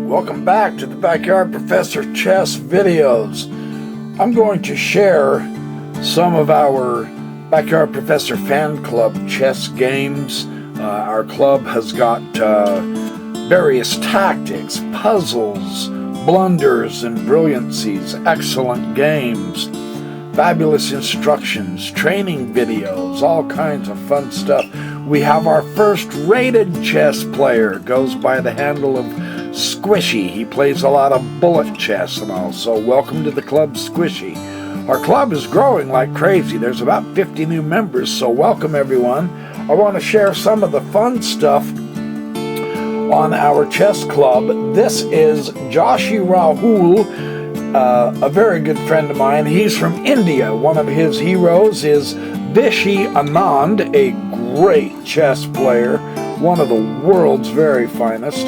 Welcome back to the Backyard Professor Chess videos. I'm going to share some of our Backyard Professor fan club chess games. Our club has got various tactics, puzzles, blunders, and brilliancies, excellent games, fabulous instructions, training videos, all kinds of fun stuff. We have our first rated chess player, goes by the handle of Squishy. He plays a lot of bullet chess and all, so welcome to the club, Squishy. Our club is growing like crazy. There's about 50 new members, so welcome everyone. I want to share some of the fun stuff on our chess club. This is Joshi Rahul, a very good friend of mine. He's from India. One of his heroes is Vishy Anand, a great chess player, one of the world's very finest.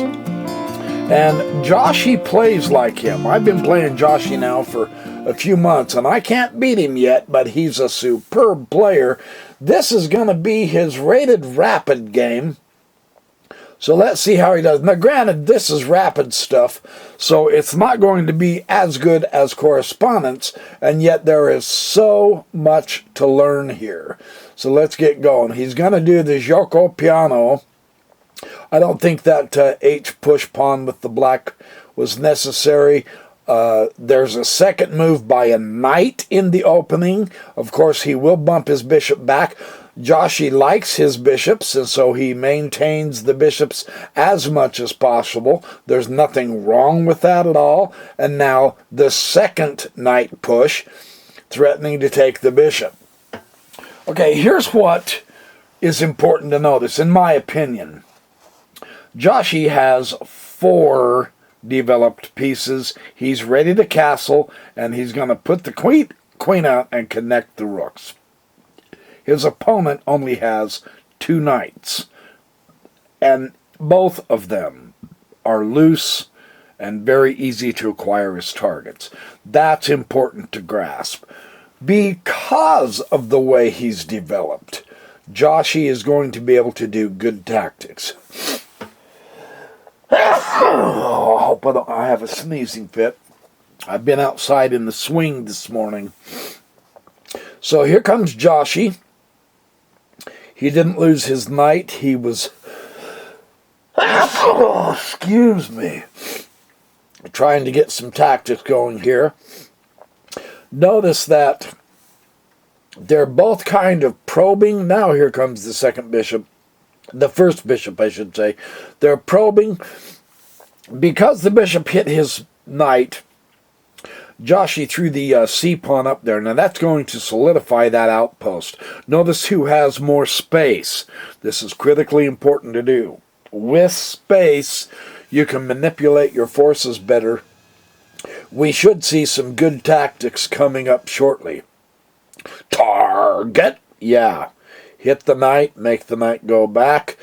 And Joshi plays like him. I've been playing Joshi now for a few months, and I can't beat him yet, but he's a superb player. This is going to be his rated rapid game. So let's see how he does. Now, granted, this is rapid stuff, so it's not going to be as good as correspondence, and yet there is so much to learn here. So let's get going. He's going to do the Joko piano. I don't think that H push pawn with the black was necessary. There's a second move by a knight in the opening. Of course, he will bump his bishop back. Joshi likes his bishops, and so he maintains the bishops as much as possible. There's nothing wrong with that at all. And now the second knight push, threatening to take the bishop. Okay, here's what is important to notice, in my opinion. Joshi has 4 developed pieces. He's ready to castle, and he's going to put the queen out and connect the rooks. His opponent only has 2 knights, and both of them are loose and very easy to acquire as targets. That's important to grasp. Because of the way he's developed, Joshi is going to be able to do good tactics. Oh, I hope I have a sneezing fit. I've been outside in the swing this morning. So here comes Joshi. He didn't lose his knight. He was, excuse me, trying to get some tactics going here. Notice that they're both kind of probing. Now here comes the second bishop. The first bishop, I should say. They're probing. Because the bishop hit his knight, Joshi threw the c-pawn up there. Now that's going to solidify that outpost. Notice who has more space. This is critically important to do. With space, you can manipulate your forces better. We should see some good tactics coming up shortly. Target. Yeah. Hit the knight, make the knight go back.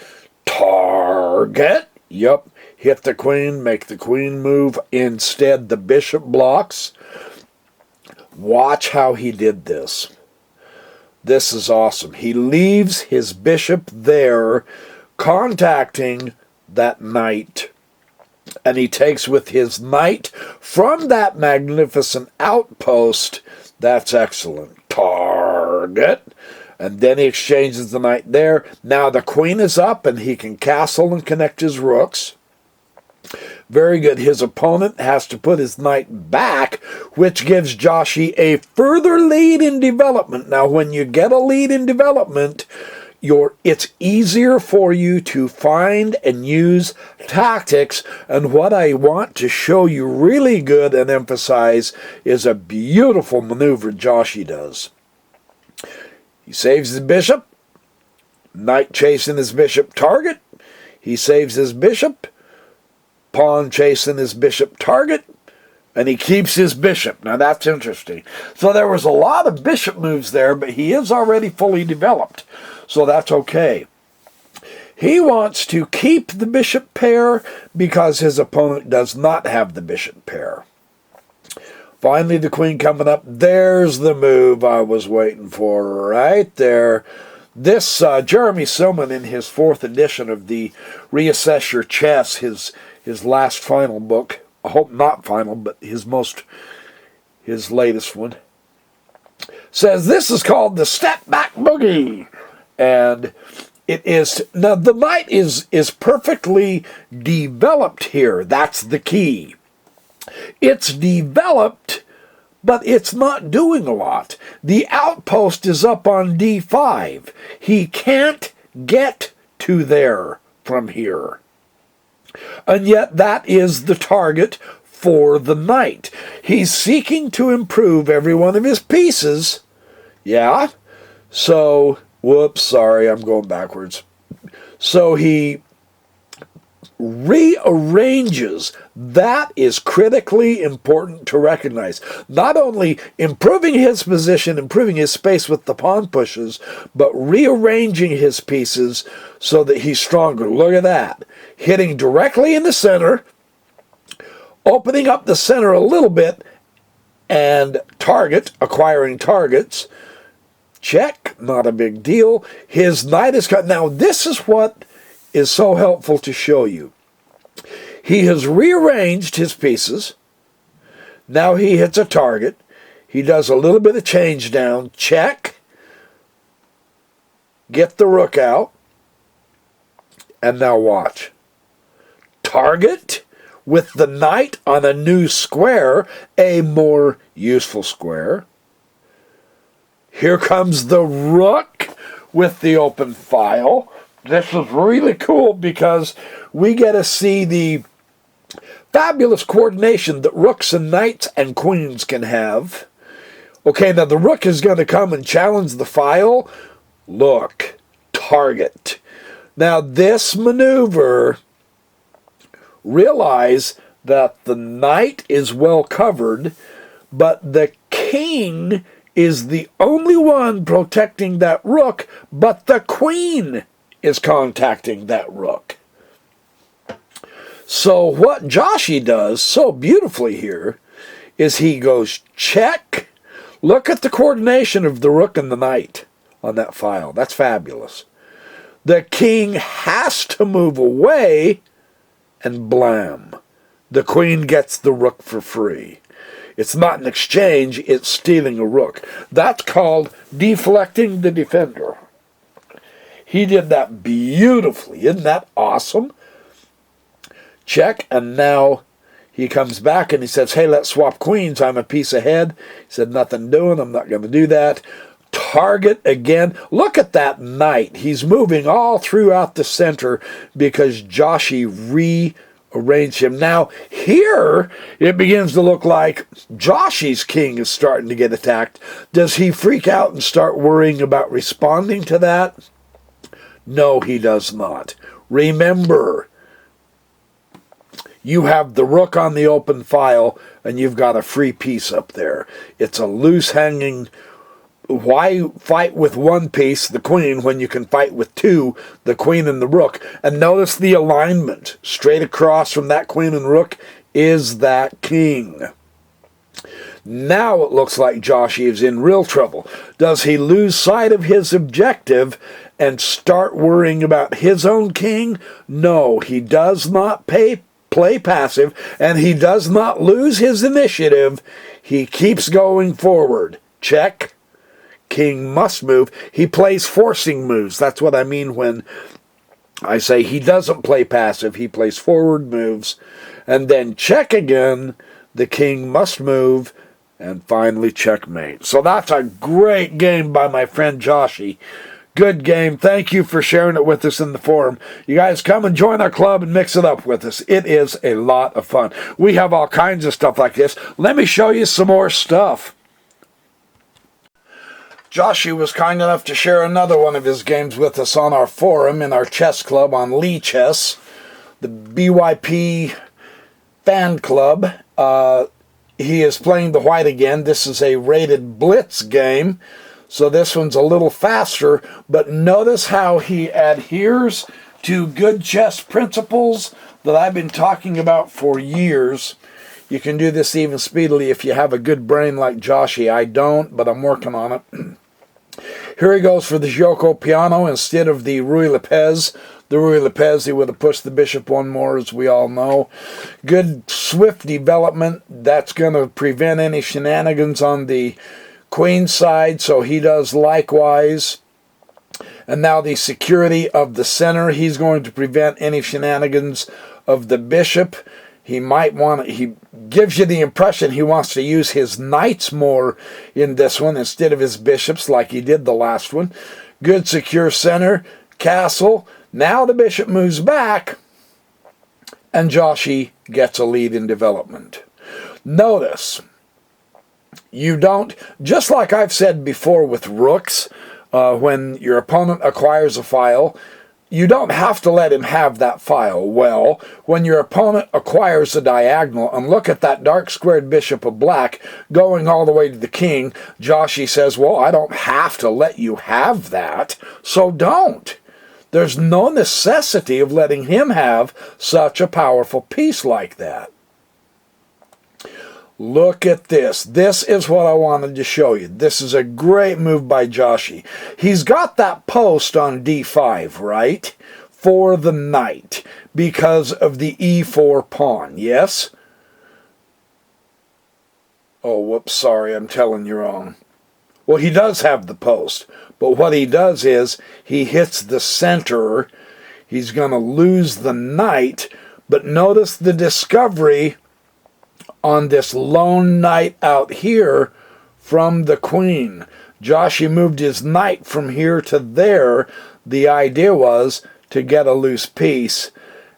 Target. Yep. Hit the queen, make the queen move. Instead, the bishop blocks. Watch how he did this. This is awesome. He leaves his bishop there, contacting that knight. And he takes with his knight from that magnificent outpost. That's excellent. Target. And then he exchanges the knight there. Now the queen is up, and he can castle and connect his rooks. Very good. His opponent has to put his knight back, which gives Joshi a further lead in development. Now, when you get a lead in development, it's easier for you to find and use tactics. And what I want to show you really good and emphasize is a beautiful maneuver Joshi does. He saves his bishop. Knight chasing his bishop target. He saves his bishop. Pawn chasing his bishop target. And he keeps his bishop. Now that's interesting. So there was a lot of bishop moves there, but he is already fully developed. So that's okay. He wants to keep the bishop pair because his opponent does not have the bishop pair. Finally, the queen coming up. There's the move I was waiting for right there. This Jeremy Silman, in his 4th edition of the Reassess Your Chess, his his last final book. I hope not final, but his latest one. Says this is called the Step Back Boogie. And it is, now the knight is perfectly developed here. That's the key. It's developed, but it's not doing a lot. The outpost is up on D5. He can't get to there from here. And yet that is the target for the knight. He's seeking to improve every one of his pieces. Yeah? So, whoops, sorry, I'm going backwards. So he rearranges. That is critically important to recognize. Not only improving his position, improving his space with the pawn pushes, but rearranging his pieces so that he's stronger. Look at that. Hitting directly in the center, opening up the center a little bit, and acquiring targets. Check, not a big deal. His knight is cut. Now, this is what is so helpful to show you. He has rearranged his pieces. Now he hits a target. He does a little bit of change down. Check. Get the rook out. And now watch. Target with the knight on a new square, a more useful square. Here comes the rook with the open file. This is really cool because we get to see the fabulous coordination that rooks and knights and queens can have. Okay, now the rook is going to come and challenge the file. Look, target. Now this maneuver, realize that the knight is well covered, but the king is the only one protecting that rook, but the queen is contacting that rook. So what Joshi does so beautifully here is he goes check. Look at the coordination of the rook and the knight on that file. That's fabulous. The king has to move away, and blam, the queen gets the rook for free. It's not an exchange, it's stealing a rook. That's called deflecting the defender. He did that beautifully. Isn't that awesome? Check, and now he comes back and he says, hey, let's swap queens. I'm a piece ahead. He said, nothing doing. I'm not going to do that. Target again. Look at that knight. He's moving all throughout the center because Joshi rearranged him. Now, here it begins to look like Joshi's king is starting to get attacked. Does he freak out and start worrying about responding to that? No, he does not. Remember, you have the rook on the open file, and you've got a free piece up there. It's a loose hanging. Why fight with one piece, the queen, when you can fight with two, the queen and the rook? And notice the alignment. Straight across from that queen and rook is that king. Now it looks like Joshi is in real trouble. Does he lose sight of his objective and start worrying about his own king? No, he does not play passive, and he does not lose his initiative. He keeps going forward. Check. King must move. He plays forcing moves. That's what I mean when I say he doesn't play passive. He plays forward moves. And then check again. The king must move. And finally checkmate. So that's a great game by my friend Joshi. Good game. Thank you for sharing it with us in the forum. You guys come and join our club and mix it up with us. It is a lot of fun. We have all kinds of stuff like this. Let me show you some more stuff. Joshi was kind enough to share another one of his games with us on our forum in our chess club on Lee Chess, the BYP fan club. He is playing the white again. This is a rated Blitz game, so this one's a little faster, but notice how he adheres to good chess principles that I've been talking about for years. You can do this even speedily if you have a good brain like Joshi. I don't, but I'm working on it. Here he goes for the Gioco Piano instead of the Ruy Lopez. The Ruy Lopez, he would have pushed the bishop one more, as we all know. Good, swift development. That's going to prevent any shenanigans on the queen side, so he does likewise. And now the security of the center, he's going to prevent any shenanigans of the bishop. He might want to, he gives you the impression he wants to use his knights more in this one instead of his bishops like he did the last one. Good secure center, castle. Now the bishop moves back, and Joshi gets a lead in development. Notice, you don't, just like I've said before with rooks, when your opponent acquires a file, you don't have to let him have that file. Well, when your opponent acquires a diagonal, and look at that dark squared bishop of black going all the way to the king, Joshi says, well, I don't have to let you have that, so don't. There's no necessity of letting him have such a powerful piece like that. Look at this. This is what I wanted to show you. This is a great move by Joshi. He's got that post on d5, right? For the knight, because of the e4 pawn, yes? Oh, whoops, sorry, I'm telling you wrong. Well, he does have the post, but what he does is he hits the center. He's going to lose the knight, but notice the discovery on this lone knight out here from the queen. Joshi moved his knight from here to there. The idea was to get a loose piece,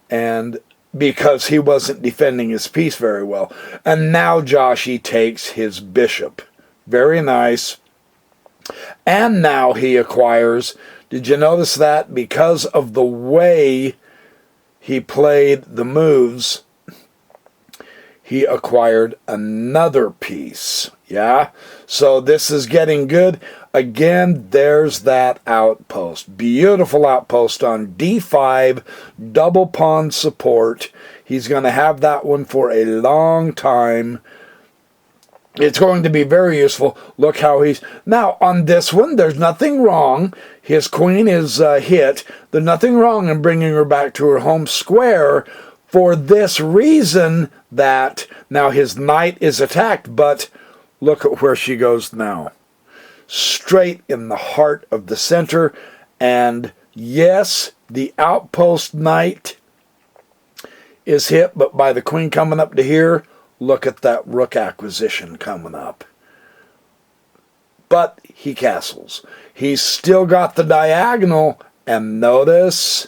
and because he wasn't defending his piece very well. And now Joshi takes his bishop. Very nice. And now he acquires, did you notice that? Because of the way he played the moves, he acquired another piece. Yeah? So this is getting good. Again, there's that outpost. Beautiful outpost on d5, double pawn support. He's going to have that one for a long time. It's going to be very useful. Look how he's... Now, on this one, there's nothing wrong. His queen is hit. There's nothing wrong in bringing her back to her home square for this reason that now his knight is attacked, but look at where she goes now. Straight in the heart of the center. And yes, the outpost knight is hit, but by the queen coming up to here, look at that rook acquisition coming up. But he castles. He's still got the diagonal, and notice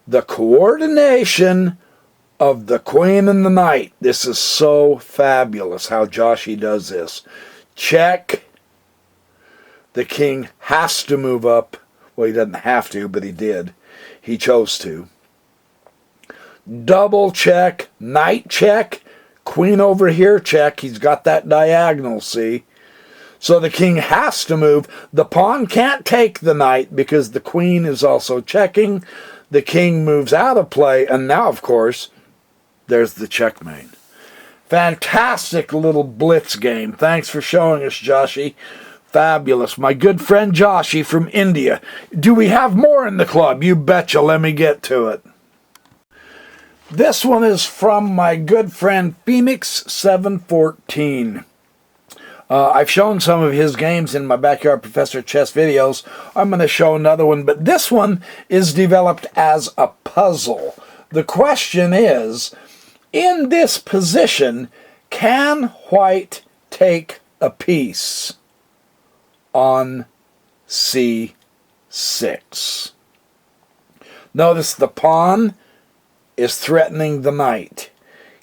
the coordination of the queen and the knight. This is so fabulous how Joshi does this. Check. The king has to move up. Well, he doesn't have to, but he did. He chose to. Double check. Knight check. Queen over here check. He's got that diagonal, see? So the king has to move. The pawn can't take the knight because the queen is also checking. The king moves out of play, and now, of course, there's the checkmate. Fantastic little blitz game. Thanks for showing us, Joshi. Fabulous. My good friend Joshi from India. Do we have more in the club? You betcha. Let me get to it. This one is from my good friend Phoenix714. I've shown some of his games in my Backyard Professor Chess videos. I'm going to show another one, but this one is developed as a puzzle. The question is, in this position, can white take a piece on c6? Notice the pawn is threatening the knight.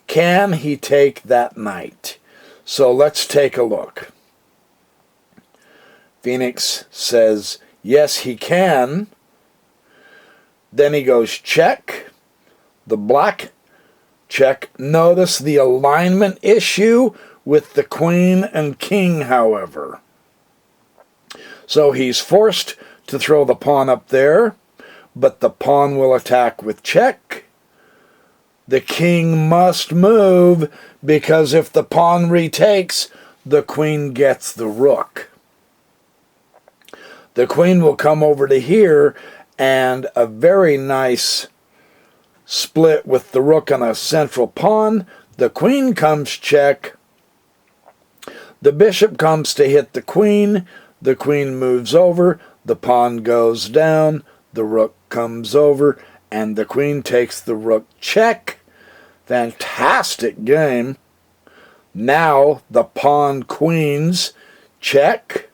Can he take that knight? So let's take a look. Phoenix says, yes, he can. Then he goes check. The black check. Notice the alignment issue with the queen and king, however. So he's forced to throw the pawn up there, but the pawn will attack with check. The king must move, because if the pawn retakes, the queen gets the rook. The queen will come over to here, and a very nice split with the rook on a central pawn. The queen comes check. The bishop comes to hit the queen. The queen moves over. The pawn goes down. The rook comes over, and the queen takes the rook check. Fantastic game. Now the pawn queens check.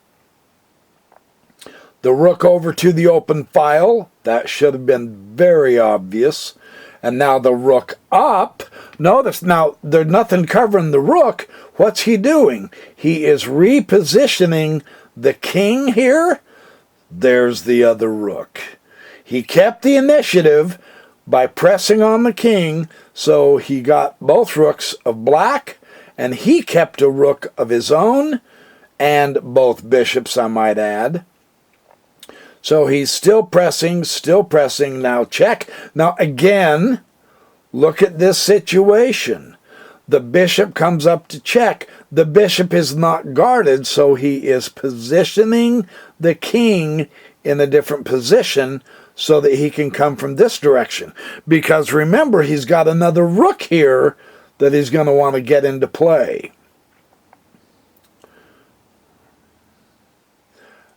The rook over to the open file. That should have been very obvious. And now the rook up. Notice now there's nothing covering the rook. What's he doing? He is repositioning the king here. There's the other rook. He kept the initiative by pressing on the king, so he got both rooks of black, and he kept a rook of his own, and both bishops, I might add. So he's still pressing, now check. Now again, look at this situation. The bishop comes up to check. The bishop is not guarded, so he is positioning the king in a different position so that he can come from this direction. Because remember, he's got another rook here that he's going to want to get into play.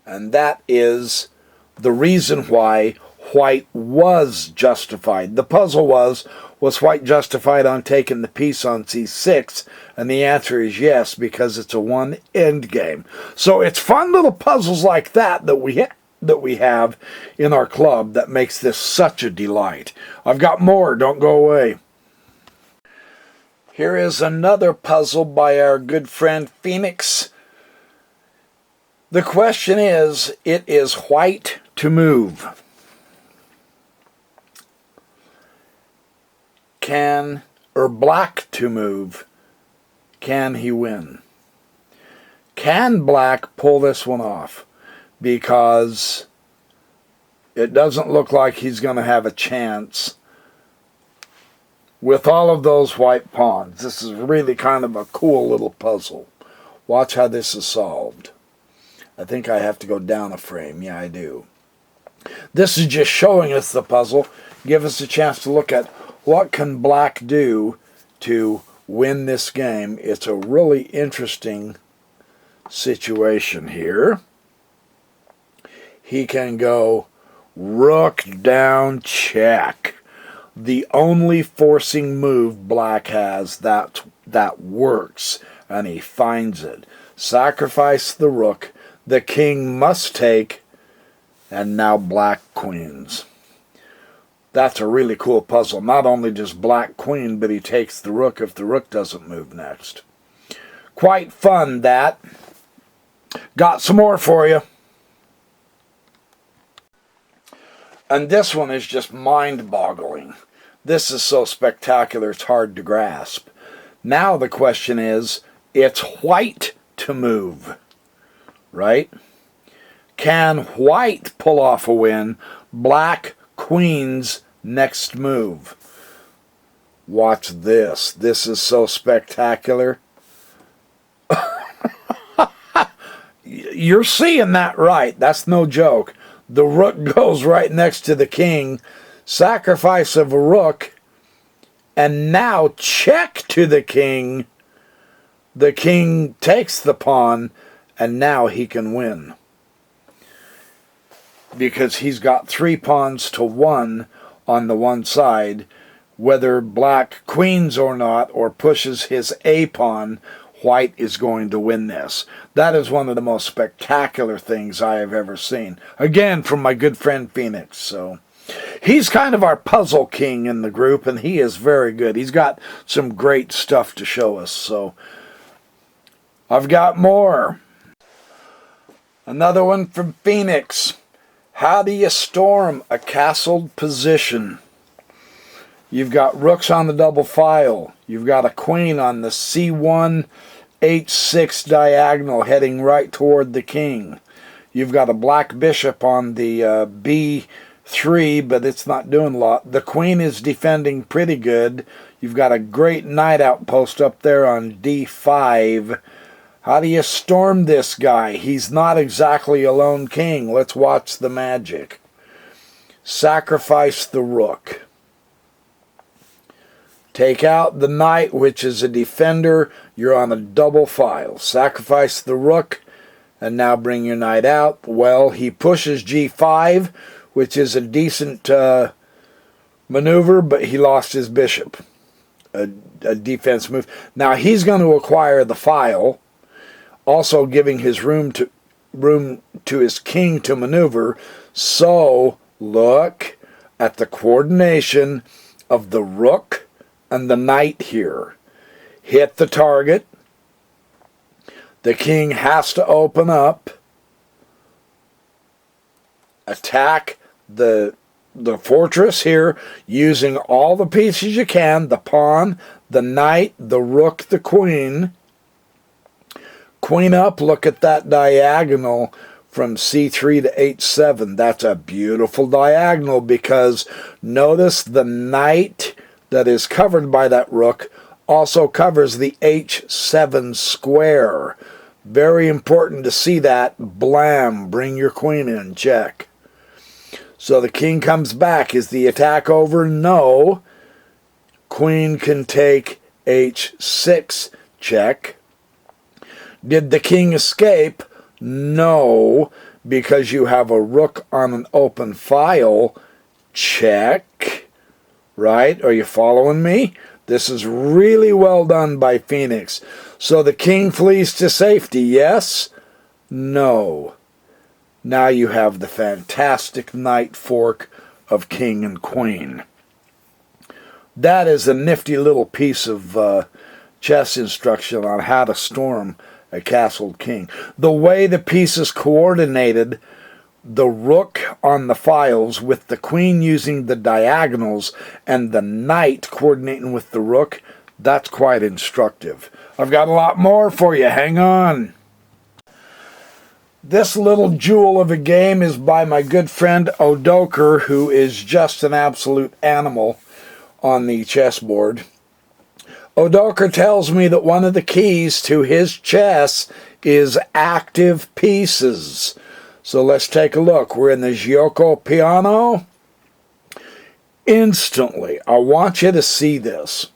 And that is the reason why white was justified. The puzzle was white justified on taking the piece on c6? And the answer is yes, because it's a one end game. So it's fun little puzzles like that that we have in our club that makes this such a delight. I've got more. Don't go away. Here is another puzzle by our good friend Phoenix. The question is, it is white to move. Or black to move. Can he win? Can black pull this one off? Because it doesn't look like he's going to have a chance with all of those white pawns. This is really kind of a cool little puzzle. Watch how this is solved. I think I have to go down a frame. Yeah, I do. This is just showing us the puzzle. Give us a chance to look at what can black do to win this game. It's a really interesting situation here. He can go rook down check. The only forcing move black has that works, and he finds it. Sacrifice the rook. The king must take, and now black queens. That's a really cool puzzle. Not only just black queen, but he takes the rook if the rook doesn't move next. Quite fun, that. Got some more for you. And this one is just mind-boggling. This is so spectacular it's hard to grasp. Now the question is, it's white to move, right? Can white pull off a win? Black queen's next move. Watch this. This is so spectacular. You're seeing that right. That's no joke. The rook goes right next to the king. Sacrifice of a rook. And now check to the king. The king takes the pawn. And now he can win. Because he's got 3 pawns to 1 on the one side. Whether black queens or not, or pushes his A pawn, white is going to win this. That is one of the most spectacular things I have ever seen. Again, from my good friend Phoenix. So he's kind of our puzzle king in the group, and he is very good. He's got some great stuff to show us. So I've got more. Another one from Phoenix. How do you storm a castled position? You've got rooks on the double file. You've got a queen on the C1, H6 diagonal heading right toward the king. You've got a black bishop on the B3, but it's not doing a lot. The queen is defending pretty good. You've got a great knight outpost up there on D5. How do you storm this guy? He's not exactly a lone king. Let's watch the magic. sacrifice the rook. Take out the knight, which is a defender. You're on a double file. Sacrifice the rook, and now bring your knight out. Well, he pushes g5, which is a decent maneuver, but he lost his bishop. A defense move. Now he's going to acquire the file, also giving his room to his king to maneuver. So look at the coordination of the rook and the knight here. Hit the target. The king has to open up, attack the fortress here using all the pieces you can, the pawn, the knight, the rook, the queen. Queen up, look at that diagonal from c3 to h7. That's a beautiful diagonal because notice the knight that is covered by that rook also covers the h7 square. Very important to see that. Blam, bring your queen in, check. So the king comes back. Is the attack over? No. Queen can take h6, check. Did the king escape? No, because you have a rook on an open file. Check. Right? Are you following me? This is really well done by Phoenix. So the king flees to safety. Yes? No. Now you have the fantastic knight fork of king and queen. That is a nifty little piece of chess instruction on how to storm a castled king. The way the pieces coordinated, the rook on the files with the queen using the diagonals and the knight coordinating with the rook, that's quite instructive. I've got a lot more for you. Hang on. This little jewel of a game is by my good friend Odoker, who is just an absolute animal on the chessboard. Odoker tells me that one of the keys to his chess is active pieces. So let's take a look. We're in the Gioco piano. Instantly, I want you to see this.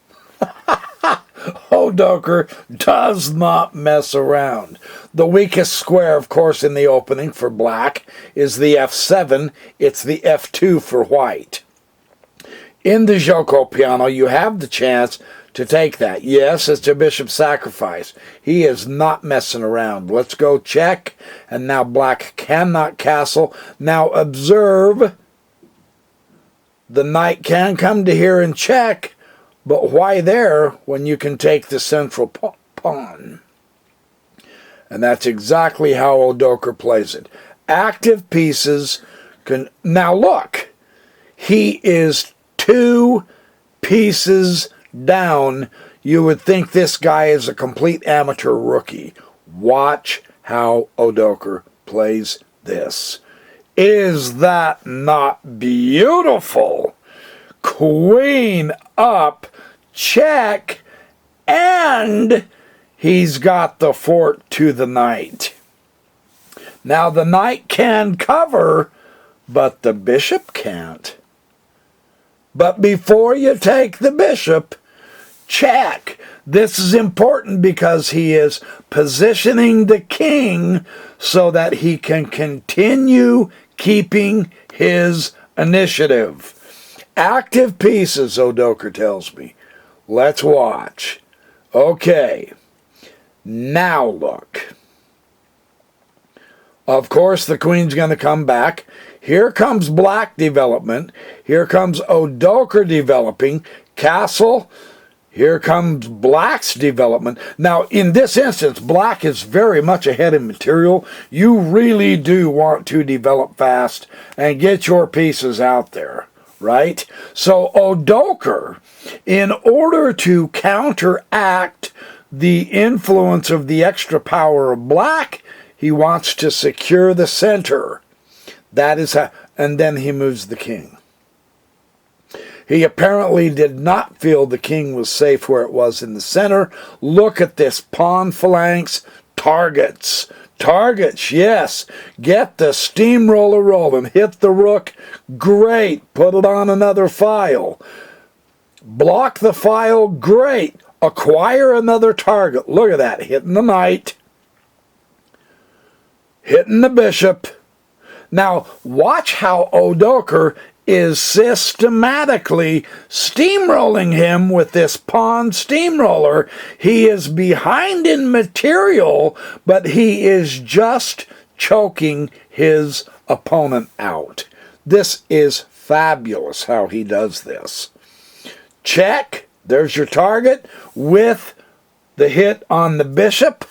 Odoker does not mess around. The weakest square, of course, in the opening for black is the f7. It's the f2 for white. In the Gioco piano, you have the chance to take that. Yes, it's a bishop sacrifice. He is not messing around. Let's go check. And now black cannot castle. Now observe. The knight can come to here and check. But why there when you can take the central pawn? And that's exactly how Odoker plays it. Active pieces can... Now look. He is 2 pieces down. You would think this guy is a complete amateur rookie. Watch how Odoker plays this. Is that not beautiful? Queen up, check, and he's got the fort to the knight. Now the knight can cover, but the bishop can't. But before you take the bishop, check. This is important because he is positioning the king so that he can continue keeping his initiative. Active pieces, Odoker tells me. Let's watch. Okay. Now look. Of course, the queen's going to come back. Here comes black development. Here comes Odoker developing. Castle. Here comes black's development. Now, in this instance, black is very much ahead in material. You really do want to develop fast and get your pieces out there, right? So Odoker, in order to counteract the influence of the extra power of black, he wants to secure the center. That is how, and then he moves the king. He apparently did not feel the king was safe where it was in the center. Look at this pawn phalanx, Targets. Targets, yes. Get the steamroller rolling. Hit the rook. Great. Put it on another file. Block the file. Great. Acquire another target. Look at that. Hitting the knight. Hitting the bishop. Now, watch how Odoker is systematically steamrolling him with this pawn steamroller. He is behind in material, but he is just choking his opponent out. This is fabulous how he does this. Check. There's your target with the hit on the bishop.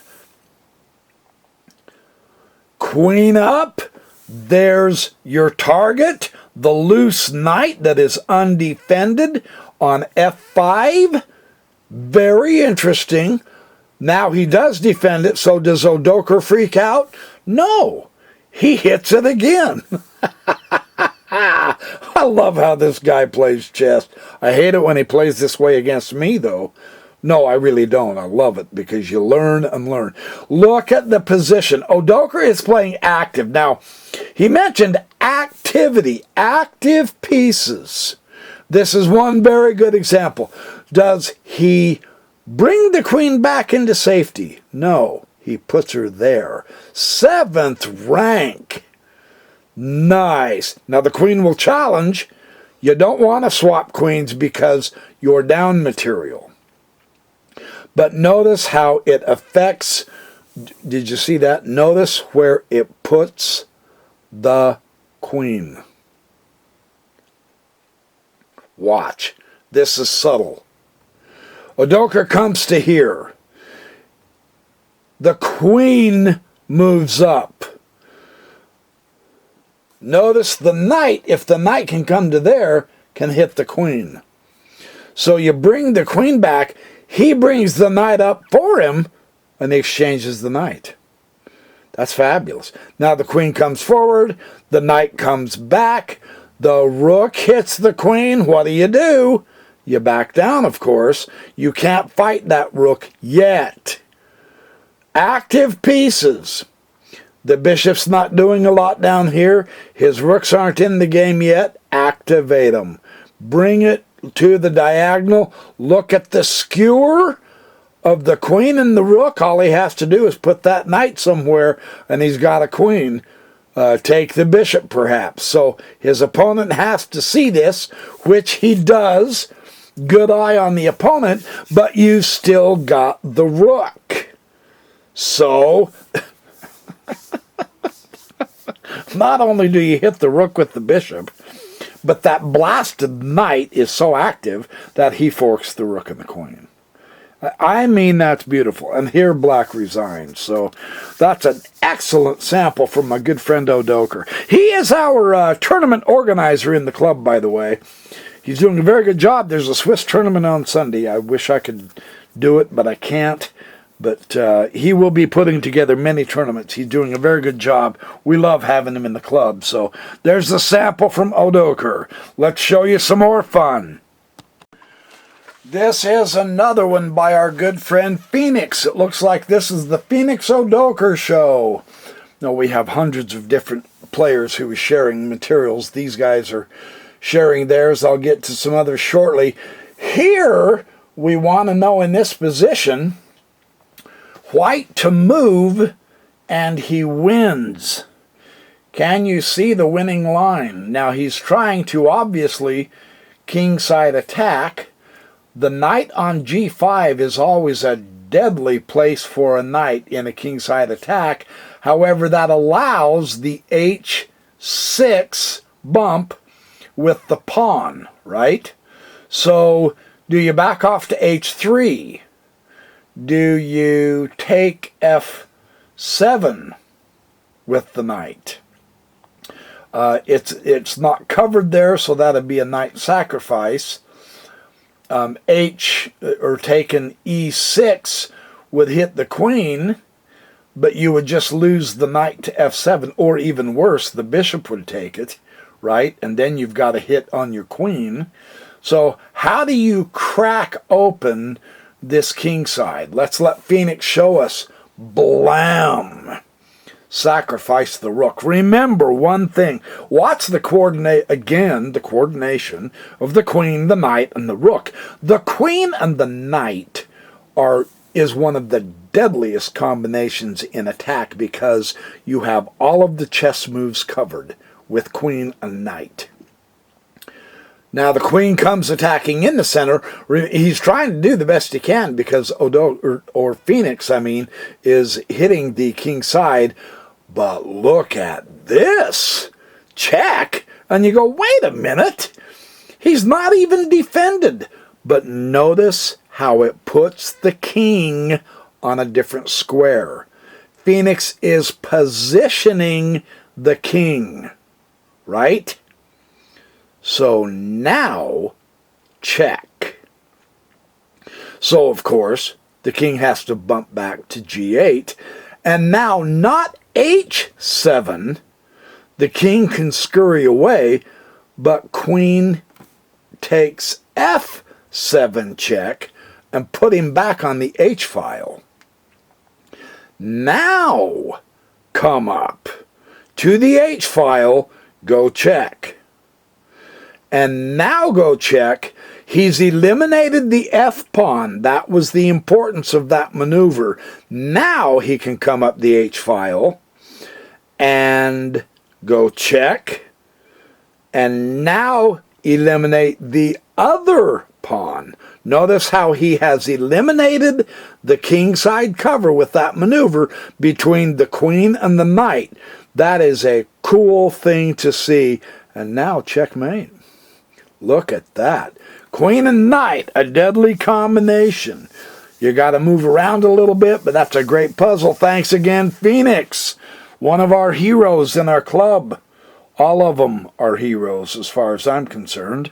Queen up. There's your target, the loose knight that is undefended on f5. Very interesting. Now he does defend it, so does Odoker freak out? No, he hits it again. I love how this guy plays chess. I hate it when he plays this way against me, though. No, I really don't. I love it because you learn and learn. Look at the position. Odoker is playing active. Now, he mentioned activity, active pieces. This is one very good example. Does he bring the queen back into safety? No, he puts her there. 7th rank. Nice. Now, the queen will challenge. You don't want to swap queens because you're down material. But notice how it affects, did you see that? Notice where it puts the queen. Watch. This is subtle. Odoker comes to here. The queen moves up. Notice the knight, if the knight can come to there, can hit the queen. So you bring the queen back. He brings the knight up for him, and he exchanges the knight. That's fabulous. Now the queen comes forward, the knight comes back, the rook hits the queen. What do? You back down, of course. You can't fight that rook yet. Active pieces. The bishop's not doing a lot down here. His rooks aren't in the game yet. Activate them. Bring it to the diagonal. Look at the skewer of the queen and the rook. All he has to do is put that knight somewhere, and he's got a queen. Take the bishop, perhaps. So his opponent has to see this, which he does. Good eye on the opponent, but you still got the rook. So, not only do you hit the rook with the bishop, but that blasted knight is so active that he forks the rook and the queen. I mean, that's beautiful. And here black resigns. So that's an excellent sample from my good friend Odoker. He is our tournament organizer in the club, by the way. He's doing a very good job. There's a Swiss tournament on Sunday. I wish I could do it, but I can't. But he will be putting together many tournaments. He's doing a very good job. We love having him in the club. So there's the sample from Odoker. Let's show you some more fun. This is another one by our good friend Phoenix. It looks like this is the Phoenix Odoker show. Now, we have hundreds of different players who are sharing materials. These guys are sharing theirs. I'll get to some others shortly. Here, we want to know in this position, white to move, and he wins. Can you see the winning line? Now, he's trying to, obviously, kingside attack. The knight on g5 is always a deadly place for a knight in a kingside attack. However, that allows the h6 bump with the pawn, right? So, do you back off to h3? Do you take f7 with the knight? It's not covered there, so that'd be a knight sacrifice. Taking e6 would hit the queen, but you would just lose the knight to f7, or even worse, the bishop would take it, right? And then you've got a hit on your queen. So how do you crack open this kingside? Let's let Phoenix show us Blam! Sacrifice the rook. Remember one thing. Watch the coordination of the queen, the knight, and the rook. The queen and the knight is one of the deadliest combinations in attack because you have all of the chess moves covered with queen and knight. Now the queen comes attacking in the center. He's trying to do the best he can because Phoenix, is hitting the king side. But look at this. Check. And you go, wait a minute. He's not even defended. But notice how it puts the king on a different square. Phoenix is positioning the king, right? So now, check. So, of course, the king has to bump back to g8. And now, not h7, the king can scurry away, but queen takes f7 check and put him back on the h-file. Now, come up to the h-file, go check. And now go check. He's eliminated the f-pawn. That was the importance of that maneuver. Now he can come up the h-file and go check. And now eliminate the other pawn. Notice how he has eliminated the kingside cover with that maneuver between the queen and the knight. That is a cool thing to see. And now checkmate. Look at that. Queen and knight, a deadly combination. You got to move around a little bit, but that's a great puzzle. Thanks again, Phoenix, one of our heroes in our club. All of them are heroes as far as I'm concerned.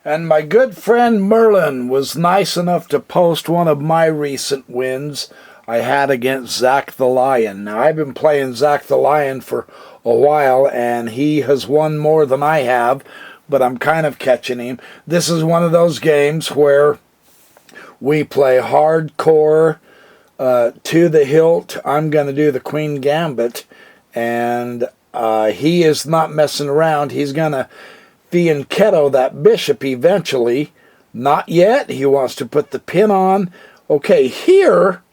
And my good friend Merlin was nice enough to post one of my recent wins I had against Zack the Lion. Now, I've been playing Zack the Lion for a while, and he has won more than I have, but I'm kind of catching him. This is one of those games where we play hardcore to the hilt. I'm going to do the Queen Gambit, and he is not messing around. He's going to fianchetto that bishop eventually. Not yet. He wants to put the pin on. Okay, here,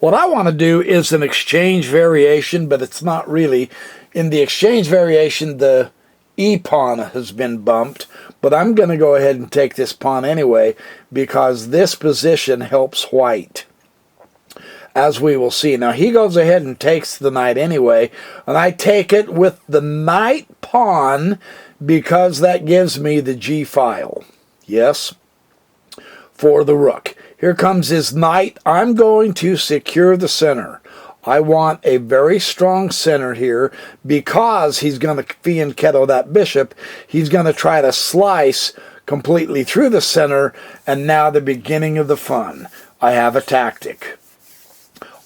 what I want to do is an exchange variation, but it's not really. In the exchange variation, the e-pawn has been bumped, but I'm going to go ahead and take this pawn anyway because this position helps white, as we will see. Now, he goes ahead and takes the knight anyway, and I take it with the knight pawn because that gives me the g-file. Yes, for the rook. Here comes his knight. I'm going to secure the center. I want a very strong center here because he's going to fianchetto that bishop. He's going to try to slice completely through the center, and now the beginning of the fun. I have a tactic.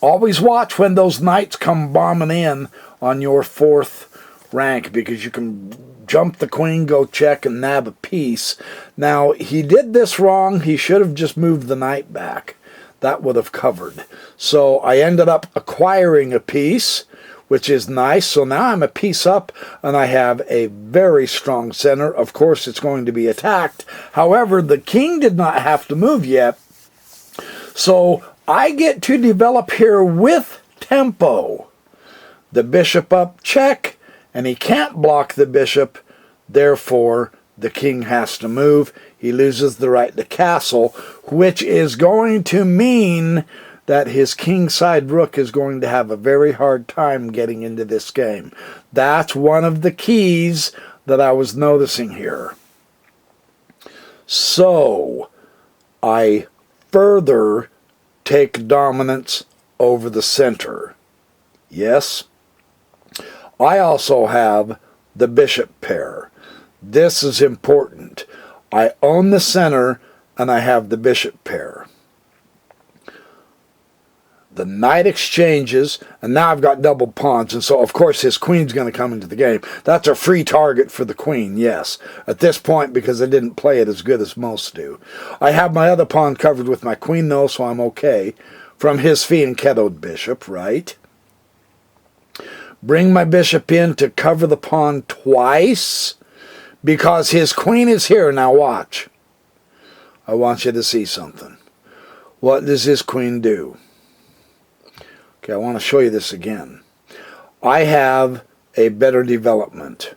Always watch when those knights come bombing in on your fourth rank because you can jump the queen, go check, and nab a piece. Now, he did this wrong. He should have just moved the knight back. That would have covered. So I ended up acquiring a piece, which is nice. So now I'm a piece up, and I have a very strong center. Of course, it's going to be attacked. However, the king did not have to move yet. So I get to develop here with tempo. The bishop up, check. And he can't block the bishop, therefore the king has to move. He loses the right to castle, which is going to mean that his kingside rook is going to have a very hard time getting into this game. That's one of the keys that I was noticing here. So, I further take dominance over the center. Yes? I also have the bishop pair. This is important. I own the center, and I have the bishop pair. The knight exchanges, and now I've got double pawns, and so of course his queen's going to come into the game. That's a free target for the queen, yes. At this point, because I didn't play it as good as most do. I have my other pawn covered with my queen, though, so I'm okay. From his fianchettoed bishop, right? Bring my bishop in to cover the pawn twice, because his queen is here. Now watch. I want you to see something. What does his queen do? Okay, I want to show you this again. I have a better development.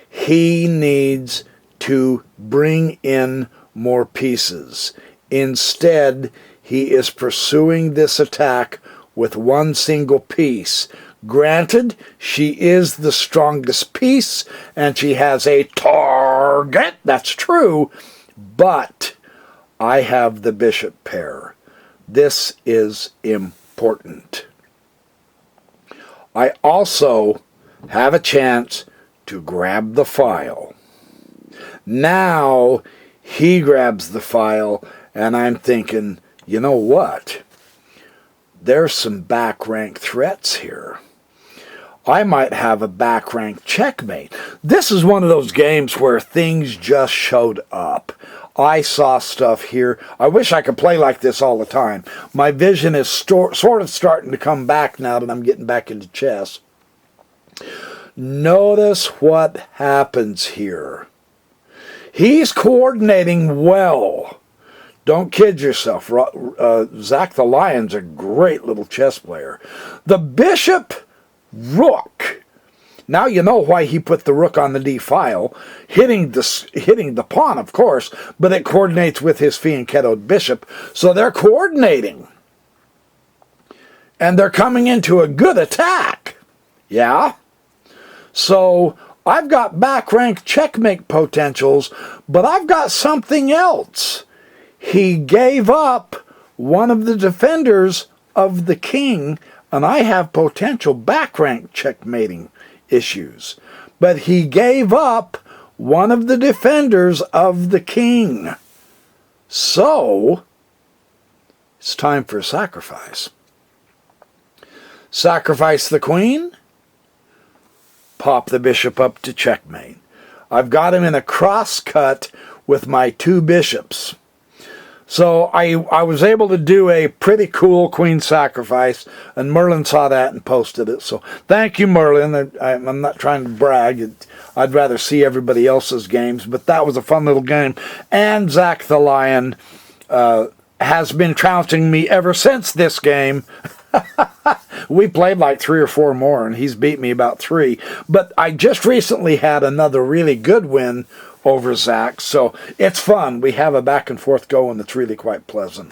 He needs to bring in more pieces. Instead, he is pursuing this attack with one single piece. Granted, she is the strongest piece, and she has a target. That's true, but I have the bishop pair. This is important. I also have a chance to grab the file. Now he grabs the file, and I'm thinking, you know what? There's some back rank threats here. I might have a back rank checkmate. This is one of those games where things just showed up. I saw stuff here. I wish I could play like this all the time. My vision is sort of starting to come back now that I'm getting back into chess. Notice what happens here. He's coordinating well. Don't kid yourself. Zach the Lion's a great little chess player. The bishop, rook. Now you know why he put the rook on the d file, hitting the pawn, of course, but it coordinates with his fianchettoed bishop, so they're coordinating. And they're coming into a good attack. Yeah? So I've got back rank checkmate potentials, but I've got something else. He gave up one of the defenders of the king, and I have potential back rank checkmating issues. But he gave up one of the defenders of the king. So, it's time for a sacrifice. Sacrifice the queen, pop the bishop up to checkmate. I've got him in a cross cut with my two bishops. So I was able to do a pretty cool queen sacrifice, and Merlin saw that and posted it. So thank you, Merlin. I'm not trying to brag. I'd rather see everybody else's games, but that was a fun little game. And Zach the Lion has been trouncing me ever since this game. We played like 3 or 4 more, and he's beat me about 3. But I just recently had another really good win over Zach, so it's fun. We have a back and forth going that's really quite pleasant.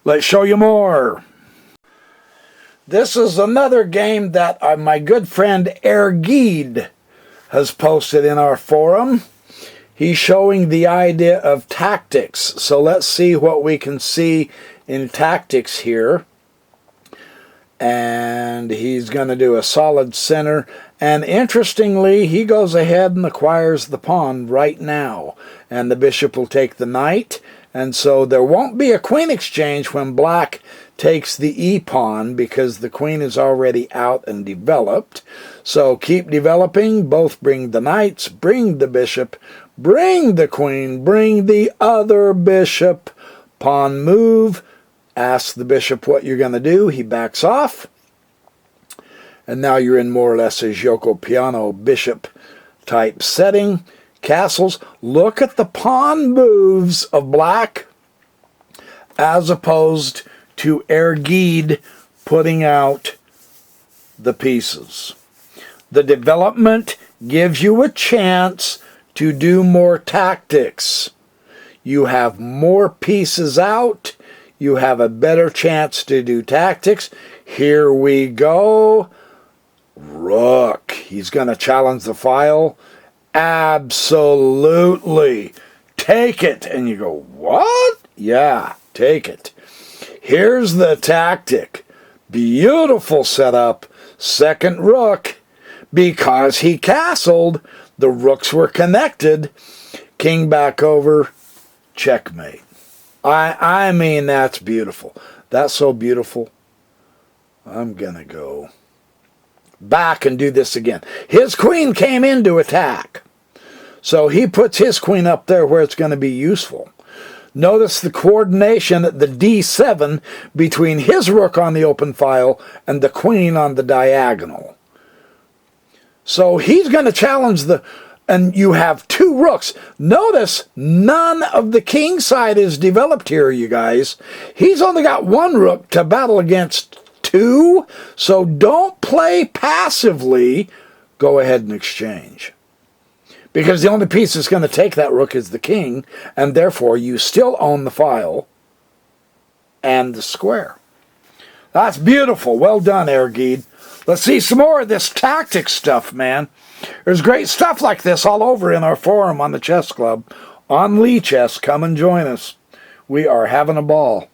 Let's show you more. This is another game that my good friend Ergid has posted in our forum. He's showing the idea of tactics. So let's see what we can see in tactics here. And he's going to do a solid center. And interestingly, he goes ahead and acquires the pawn right now. And the bishop will take the knight. And so there won't be a queen exchange when black takes the e-pawn, because the queen is already out and developed. So keep developing. Both bring the knights, bring the bishop, bring the queen, bring the other bishop. Pawn move. Ask the bishop what you're going to do. He backs off. And now you're in more or less a Gioco Piano bishop type setting. Castles. Look at the pawn moves of black as opposed to Ergid putting out the pieces. The development gives you a chance to do more tactics. You have more pieces out. You have a better chance to do tactics. Here we go. Rook. He's going to challenge the file. Absolutely. Take it. And you go, what? Yeah, take it. Here's the tactic. Beautiful setup. Second rook. Because he castled, the rooks were connected. King back over. Checkmate. I mean, that's beautiful. That's so beautiful. I'm going to go back and do this again. His queen came in to attack. So he puts his queen up there where it's going to be useful. Notice the coordination at the D7 between his rook on the open file and the queen on the diagonal. So he's going to challenge the... And you have two rooks. Notice none of the king side is developed here, you guys. He's only got one rook to battle against two. So don't play passively. Go ahead and exchange. Because the only piece that's going to take that rook is the king, and therefore you still own the file and the square. That's beautiful. Well done, Ergid. Let's see some more of this tactics stuff, man. There's great stuff like this all over in our forum on the Chess Club. On Lee Chess, come and join us. We are having a ball.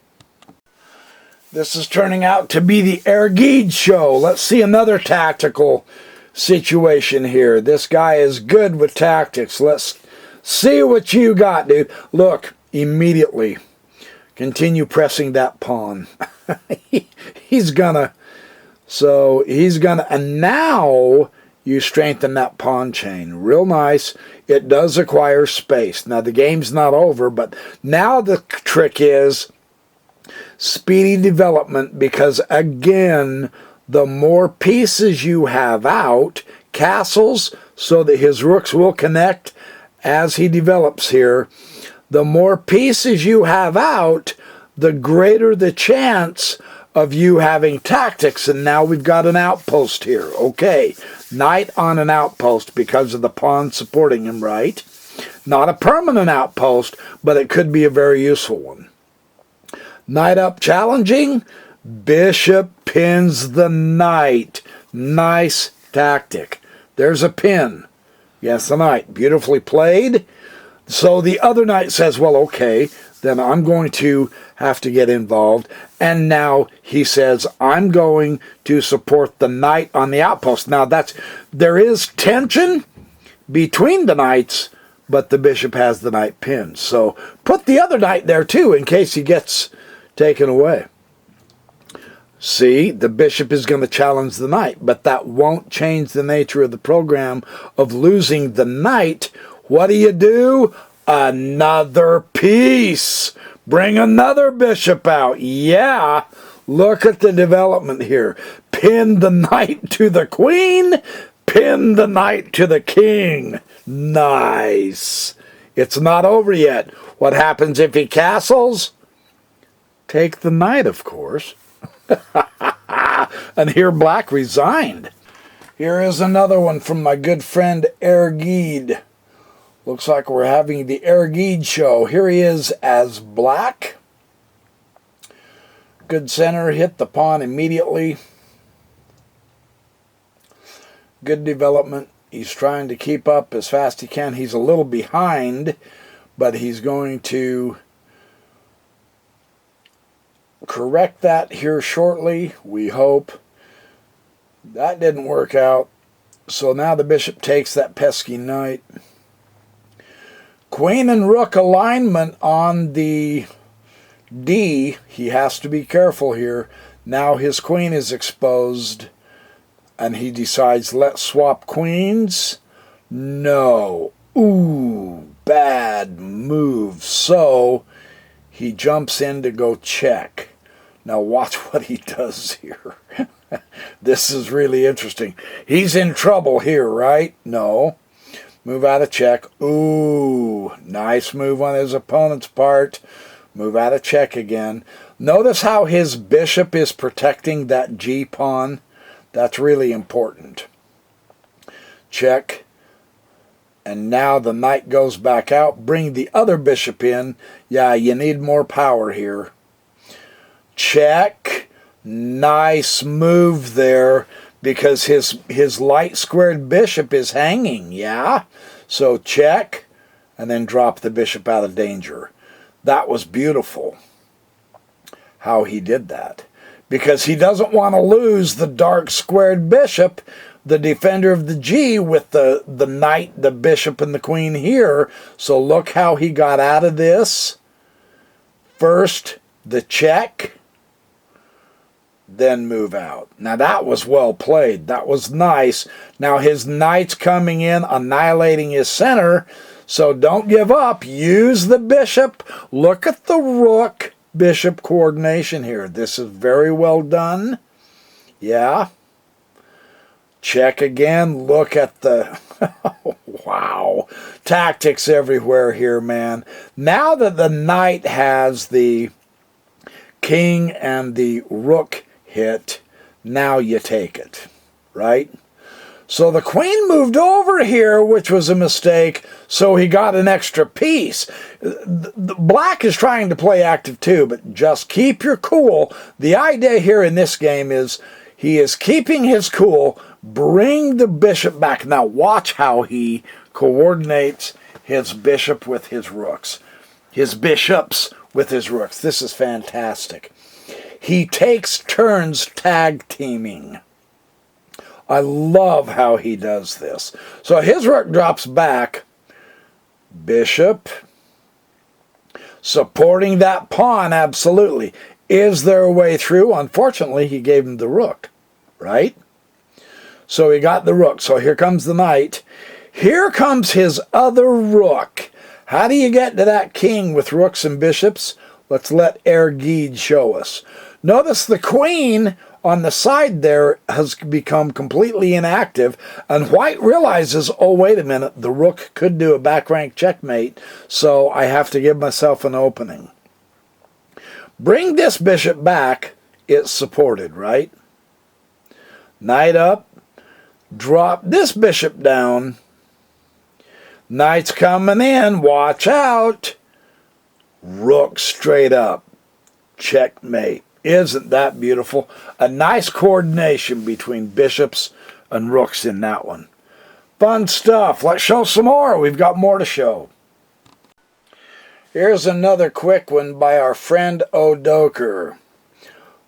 This is turning out to be the Ergid show. Let's see another tactical situation here. This guy is good with tactics. Let's see what you got, dude. Look, immediately continue pressing that pawn. he's gonna, and now you strengthen that pawn chain. Real nice. It does acquire space. Now the game's not over, but now the trick is speedy development, because again, the more pieces you have out, castles, so that his rooks will connect as he develops here, the more pieces you have out, the greater the chance of you having tactics. And now we've got an outpost here. Okay, knight on an outpost because of the pawn supporting him, right? Not a permanent outpost, but it could be a very useful one. Knight up challenging. Bishop pins the knight. Nice tactic. There's a pin. Yes, the knight. Beautifully played. So the other knight says, well, okay, then I'm going to have to get involved. And now he says, I'm going to support the knight on the outpost. Now there is tension between the knights, but the bishop has the knight pinned. So put the other knight there too in case he gets taken away. See, the bishop is going to challenge the knight, but that won't change the nature of the program of losing the knight. What do? Another piece. Bring another bishop out. Yeah, look at the development here. Pin the knight to the queen, pin the knight to the king. Nice. It's not over yet. What happens if he castles? Take the knight, of course. And here black resigned. Here is another one from my good friend Ergid. Looks like we're having the Ergid show. Here he is as black. Good center, hit the pawn immediately. Good development. He's trying to keep up as fast as he can. He's a little behind, but he's going to correct that here shortly, we hope. That didn't work out. So now the bishop takes that pesky knight. Queen and rook alignment on the D. He has to be careful here. Now his queen is exposed, and he decides, let's swap queens. No. Ooh, bad move. So he jumps in to go check. Now watch what he does here. This is really interesting. He's in trouble here, right? No. Move out of check. Ooh, nice move on his opponent's part. Move out of check again. Notice how his bishop is protecting that G pawn. That's really important. Check. And now the knight goes back out. Bring the other bishop in. Yeah, you need more power here. Check. Nice move there, because his light squared bishop is hanging, yeah? So check, and then drop the bishop out of danger. That was beautiful how he did that, because he doesn't want to lose the dark squared bishop, the defender of the G, with the knight, the bishop, and the queen here. So look how he got out of this. First, the check. then move out. Now that was well played. That was nice. Now his knight's coming in, annihilating his center. So don't give up. Use the bishop. Look at the rook bishop coordination here. This is very well done. Yeah. Check again. Look at the... wow. Tactics everywhere here, man. Now that the knight has the king and the rook hit, now you take it, right? So the queen moved over here, which was a mistake, so he got an extra piece. Black is trying to play active too, but just keep your cool. The idea here in this game is he is keeping his cool. Bring the bishop back. Now watch how he coordinates his bishop with his rooks. His bishops with his rooks. This is fantastic. He takes turns tag teaming. I love how he does this. So his rook drops back. Bishop. Supporting that pawn, absolutely. Is there a way through? Unfortunately, he gave him the rook, right? So he got the rook. So here comes the knight. Here comes his other rook. How do you get to that king with rooks and bishops? Let's let Ergide show us. Notice the queen on the side there has become completely inactive, and white realizes, oh, wait a minute, the rook could do a back rank checkmate, so I have to give myself an opening. Bring this bishop back. It's supported, right? Knight up. Drop this bishop down. Knight's coming in. Watch out. Rook straight up. Checkmate. Isn't that beautiful? A nice coordination between bishops and rooks in that one. Fun stuff. Let's show some more. We've got more to show. Here's another quick one by our friend Odoker.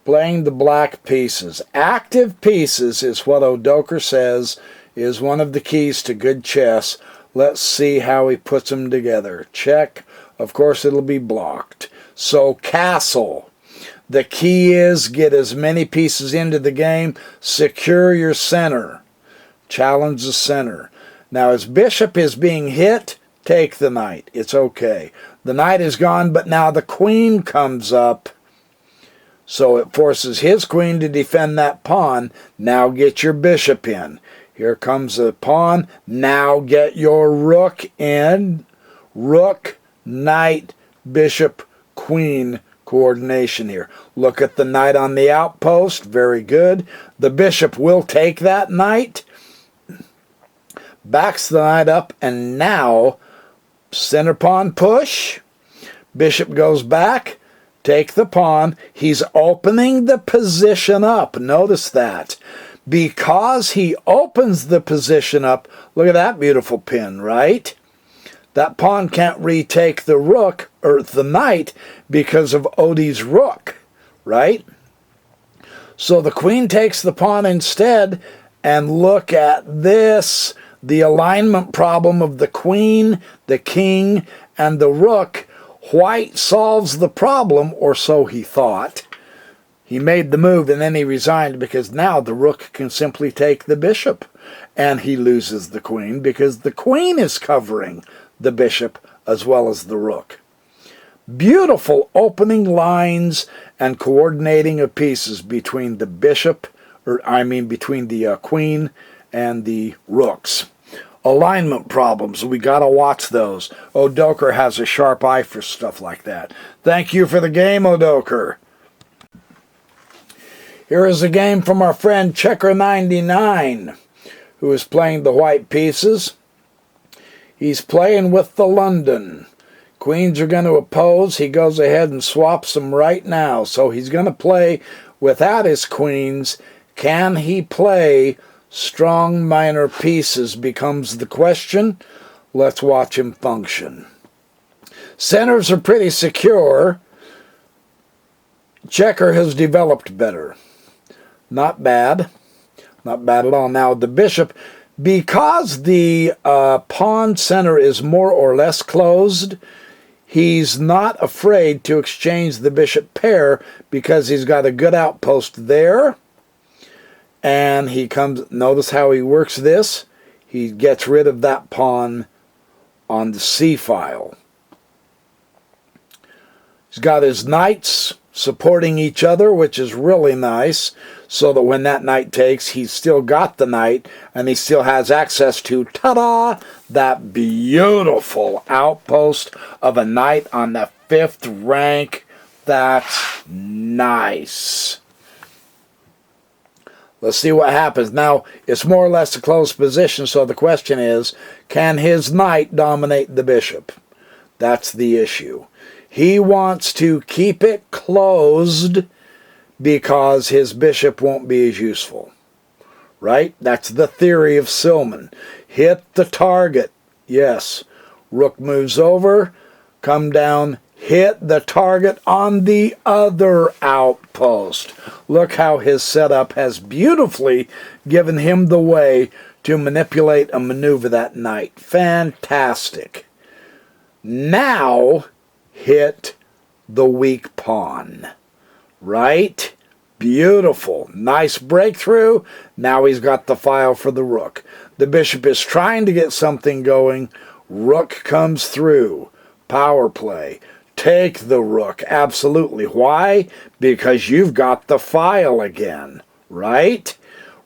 Playing the black pieces. Active pieces is what Odoker says is one of the keys to good chess. Let's see how he puts them together. Check. Of course, it'll be blocked. So, castle. The key is get as many pieces into the game. Secure your center. Challenge the center. Now, as bishop is being hit, take the knight. It's okay. The knight is gone, but now the queen comes up. So it forces his queen to defend that pawn. Now get your bishop in. Here comes the pawn. Now get your rook in. Rook, knight, bishop, queen coordination here. Look at the knight on the outpost. Very good. The bishop will take that knight. Backs the knight up, and now center pawn push. Bishop goes back. Take the pawn. He's opening the position up. Notice that. Because he opens the position up, look at that beautiful pin, right? That pawn can't retake the rook, or the knight, because of Odie's rook, right? So the queen takes the pawn instead, and look at this. The alignment problem of the queen, the king, and the rook. White solves the problem, or so he thought. He made the move and then he resigned because now the rook can simply take the bishop. And he loses the queen because the queen is covering the bishop as well as the rook. Beautiful opening lines and coordinating of pieces between the bishop, between the queen and the rooks. Alignment problems, we got to watch those. Odoker has a sharp eye for stuff like that. Thank you for the game, Odoker. Here is a game from our friend Checker99, who is playing the white pieces. He's playing with the London. Queens are going to oppose. He goes ahead and swaps them right now. So he's going to play without his queens. Can he play strong minor pieces becomes the question. Let's watch him function. Centers are pretty secure. Checker has developed better. Not bad. Not bad at all. Now the bishop, because the pawn center is more or less closed, He's not afraid to exchange the bishop pair because he's got a good outpost there. And he comes, notice how he works this. He gets rid of that pawn on the c-file. He's got his knights supporting each other, which is really nice, so that when that knight takes, he's still got the knight, and he still has access to, ta-da, that beautiful outpost of a knight on the 5th rank. That's nice. Let's see what happens. Now, it's more or less a closed position, so the question is, can his knight dominate the bishop? That's the issue. He wants to keep it closed because his bishop won't be as useful. Right? That's the theory of Silman. Hit the target. Yes. Rook moves over. Come down. Hit the target on the other outpost. Look how his setup has beautifully given him the way to manipulate and maneuver that knight. Fantastic. Now, hit the weak pawn. Right? Beautiful. Nice breakthrough. Now he's got the file for the rook. The bishop is trying to get something going. Rook comes through. Power play. Take the rook. Absolutely. Why? Because you've got the file again. Right?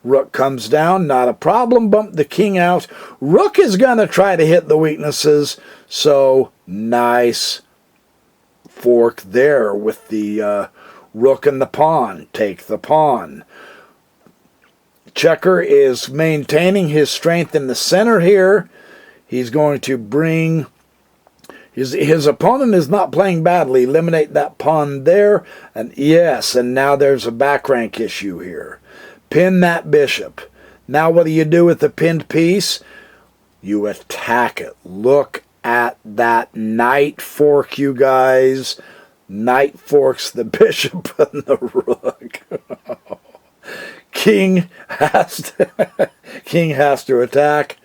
Rook comes down. Not a problem. Bump the king out. Rook is going to try to hit the weaknesses. So, nice fork there with the rook and the pawn. Take the pawn. Checker is maintaining his strength in the center here. He's going to bring... His opponent is not playing badly. Eliminate that pawn there. And yes, and now there's a back rank issue here. Pin that bishop. Now what do you do with the pinned piece? You attack it. Look at that knight fork, you guys. Knight forks the bishop and the rook. King has to attack.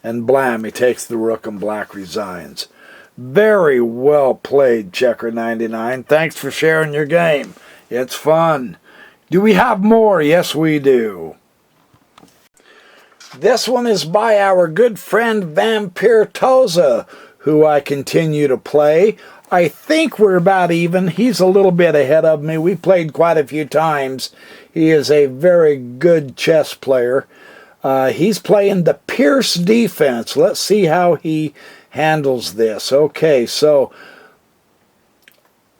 And blam, he takes the rook and black resigns. Very well played, Checker 99. Thanks for sharing your game. It's fun. Do we have more? Yes, we do. This one is by our good friend Vampire Toza, who I continue to play. I think we're about even. He's a little bit ahead of me. We played quite a few times. He is a very good chess player. He's playing the Pierce defense. Let's see how he handles this. Okay, so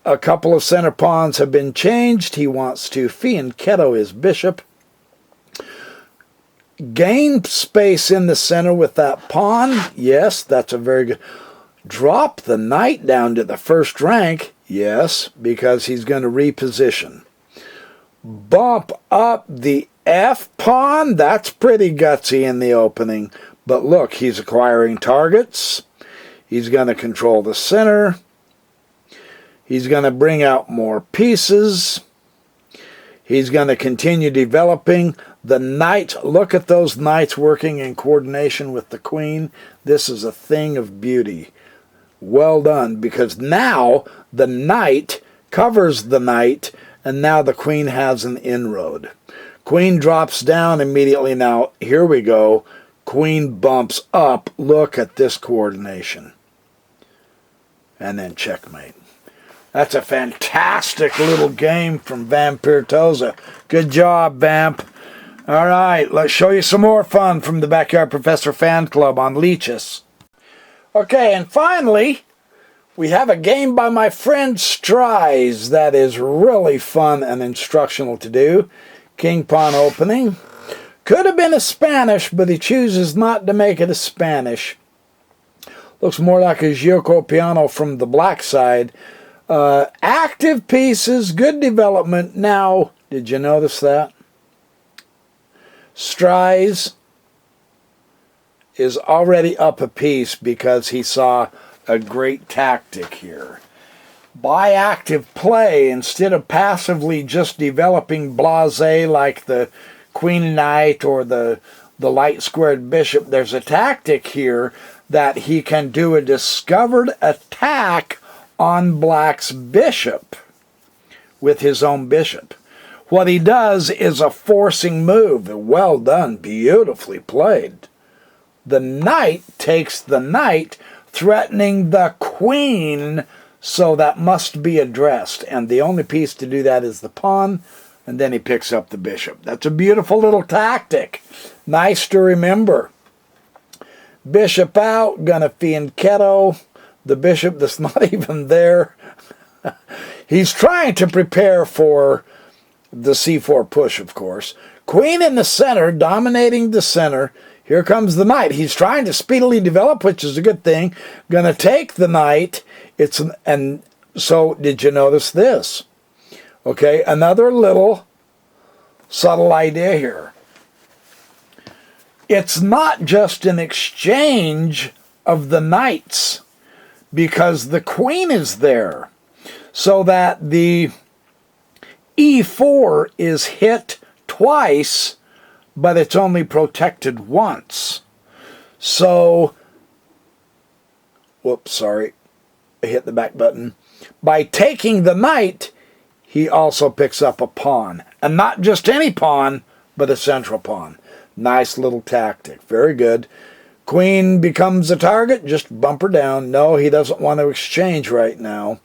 a couple of center pawns have been changed. He wants to fianchetto his bishop. Gain space in the center with that pawn. Yes, that's a very good... Drop the knight down to the 1st rank. Yes, because he's going to reposition. Bump up the f-pawn. That's pretty gutsy in the opening. But look, he's acquiring targets. He's going to control the center. He's going to bring out more pieces. He's going to continue developing the knight. Look at those knights working in coordination with the queen. This is a thing of beauty. Well done, because now the knight covers the knight, and now the queen has an inroad. Queen drops down immediately. Now, here we go. Queen bumps up. Look at this coordination. And then checkmate. That's a fantastic little game from Vampire Toza. Good job, Vamp. All right, let's show you some more fun from the Backyard Professor Fan Club on Leeches. Okay, and finally, we have a game by my friend Strize that is really fun and instructional to do. King pawn opening. Could have been a Spanish, but he chooses not to make it a Spanish. Looks more like a Gioco Piano from the black side. Active pieces, good development. Now, did you notice that? Strize is already up a piece because he saw a great tactic here. By active play, instead of passively just developing blasé like the queen knight or the light squared bishop, there's a tactic here that he can do a discovered attack on black's bishop with his own bishop. What he does is a forcing move. Well done, beautifully played. The knight takes the knight, threatening the queen, so that must be addressed. And the only piece to do that is the pawn, and then he picks up the bishop. That's a beautiful little tactic. Nice to remember. Bishop out, gonna fianchetto. The bishop that's not even there. He's trying to prepare for the c4 push, of course. Queen in the center, dominating the center. Here comes the knight. He's trying to speedily develop, which is a good thing. Gonna take the knight. And so, did you notice this? Okay, another little subtle idea here. It's not just an exchange of the knights, because the queen is there, so that the e4 is hit twice, but it's only protected once. So, whoops, sorry, I hit the back button. By taking the knight, he also picks up a pawn. And not just any pawn, but a central pawn. Nice little tactic. Very good. Queen becomes a target. Just bump her down. No, he doesn't want to exchange right now.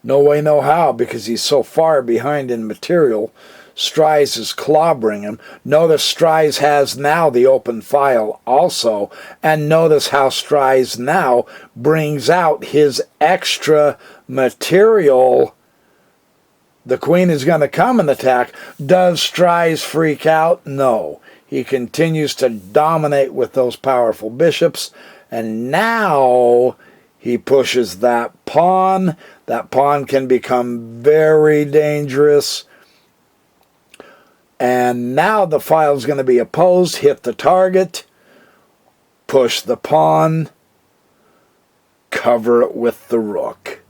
No way, no how, because he's so far behind in material. Stries is clobbering him. Notice Stries has now the open file also. And notice how Stries now brings out his extra material. The queen is going to come and attack. Does Stries freak out? No. He continues to dominate with those powerful bishops. And now he pushes that pawn. That pawn can become very dangerous. And now the file is going to be opposed. Hit the target. Push the pawn. Cover it with the rook.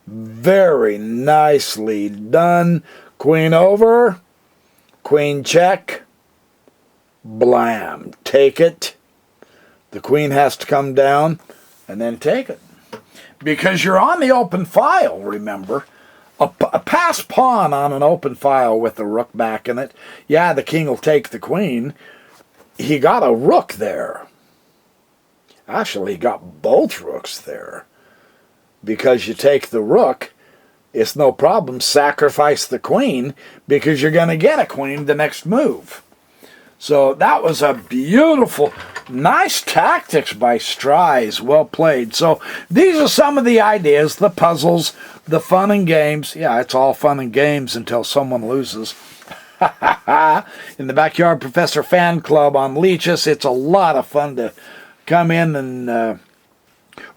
Very nicely done. Queen over. Queen check. Blam. Take it. The queen has to come down and then take it. Because you're on the open file, remember. A passed pawn on an open file with the rook back in it. Yeah, the king will take the queen. He got a rook there. Actually, he got both rooks there. Because you take the rook, it's no problem. Sacrifice the queen because you're going to get a queen the next move. So that was a beautiful, nice tactics by Stries. Well played. So these are some of the ideas, the puzzles, the fun and games. Yeah, it's all fun and games until someone loses. In the Backyard Professor Fan Club on Leeches, it's a lot of fun to come in and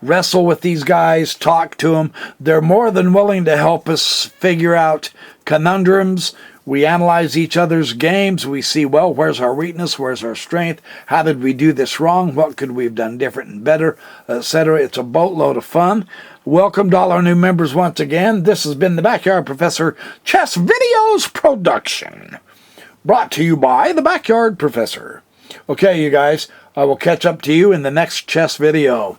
wrestle with these guys, talk to them. They're more than willing to help us figure out conundrums. We analyze each other's games. We see, well, where's our weakness? Where's our strength? How did we do this wrong? What could we have done different and better, etc.? It's a boatload of fun. Welcome to all our new members once again. This has been the Backyard Professor Chess Videos production, brought to you by the Backyard Professor. Okay, you guys, I will catch up to you in the next chess video.